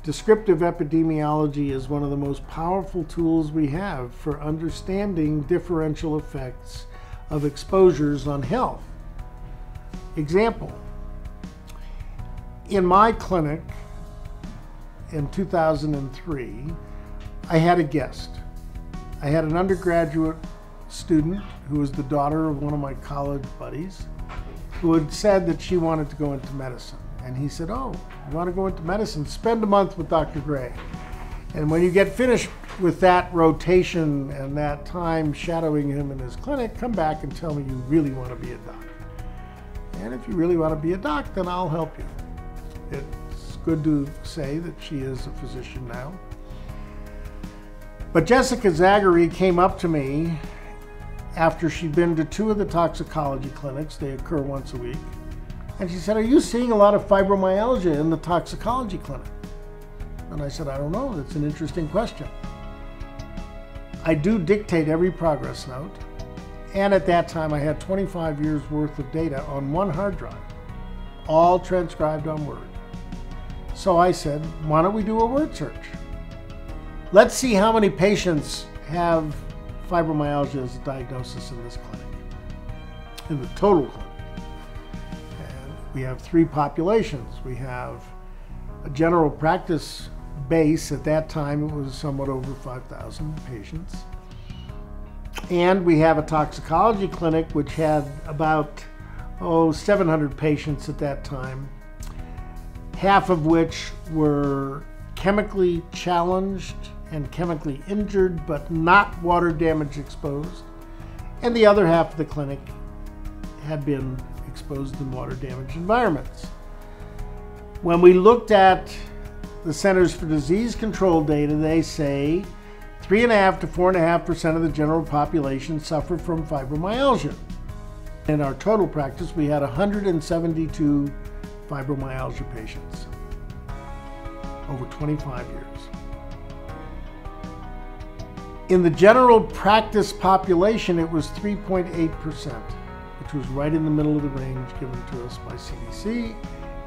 Descriptive epidemiology is one of the most powerful tools we have for understanding differential effects of exposures on health. Example, in my clinic in 2003, I had a guest. I had an undergraduate student who was the daughter of one of my college buddies who had said that she wanted to go into medicine. And he said, "Oh, you want to go into medicine? Spend a month with Dr. Gray. And when you get finished with that rotation and that time shadowing him in his clinic, come back and tell me you really want to be a doc. And if you really want to be a doc, then I'll help you." It's good to say that she is a physician now. But Jessica Zachary came up to me after she'd been to 2 of the toxicology clinics. They occur once a week. And she said, "Are you seeing a lot of fibromyalgia in the toxicology clinic?" And I said, "I don't know. That's an interesting question." I do dictate every progress note. And at that time, I had 25 years worth of data on one hard drive, all transcribed on Word. So I said, why don't we do a word search? Let's see how many patients have fibromyalgia as a diagnosis in this clinic, in the total clinic. We have 3 populations. We have a general practice base. At that time, it was somewhat over 5,000 patients. And we have a toxicology clinic, which had about 700 patients at that time, half of which were chemically challenged and chemically injured, but not water damage exposed. And the other half of the clinic had been exposed in water damaged environments. When we looked at the Centers for Disease Control data, they say 3.5% to 4.5% of the general population suffer from fibromyalgia. In our total practice, we had 172 fibromyalgia patients over 25 years. In the general practice population, it was 3.8%. which was right in the middle of the range given to us by CDC,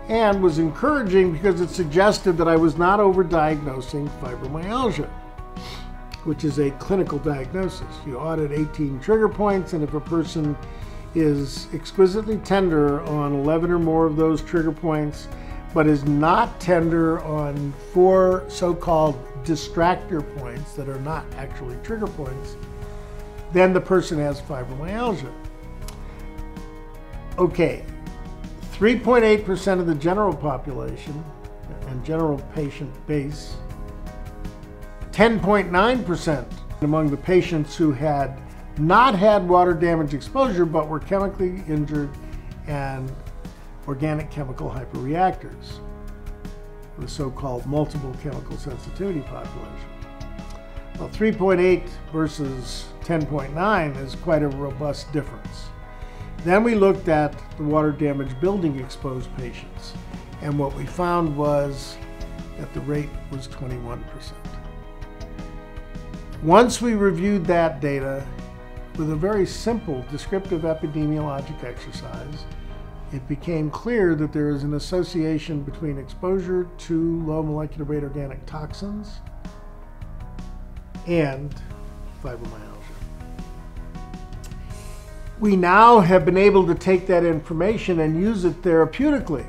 and was encouraging because it suggested that I was not overdiagnosing fibromyalgia, which is a clinical diagnosis. You audit 18 trigger points, and if a person is exquisitely tender on 11 or more of those trigger points, but is not tender on 4 so-called distractor points that are not actually trigger points, then the person has fibromyalgia. Okay, 3.8% of the general population and general patient base, 10.9% among the patients who had not had water damage exposure but were chemically injured and organic chemical hyperreactors, the so-called multiple chemical sensitivity population. Well, 3.8 versus 10.9 is quite a robust difference. Then we looked at the water damage building exposed patients, and what we found was that the rate was 21%. Once we reviewed that data with a very simple descriptive epidemiologic exercise, it became clear that there is an association between exposure to low molecular weight organic toxins and fibromyalgia. We now have been able to take that information and use it therapeutically.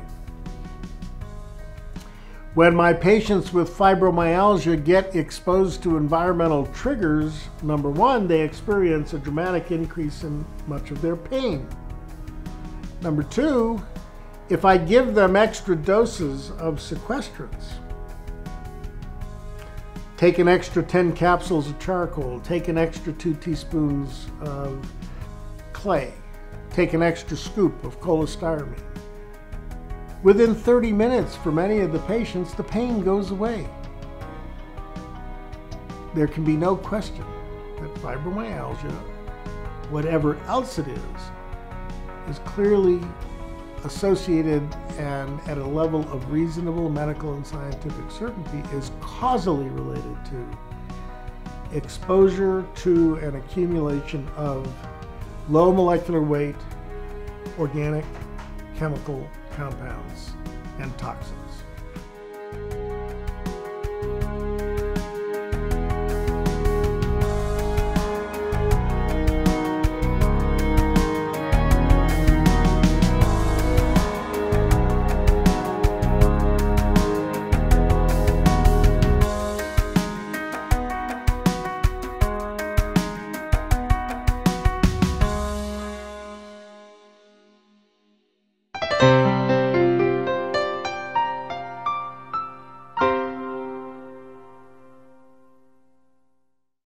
When my patients with fibromyalgia get exposed to environmental triggers, number one, they experience a dramatic increase in much of their pain. Number two, if I give them extra doses of sequestrants, take an extra 10 capsules of charcoal, take an extra 2 teaspoons of clay, take an extra scoop of cholestyramine. Within 30 minutes, for many of the patients, the pain goes away. There can be no question that fibromyalgia, whatever else it is clearly associated and at a level of reasonable medical and scientific certainty is causally related to exposure to an accumulation of low molecular weight organic chemical compounds and toxins.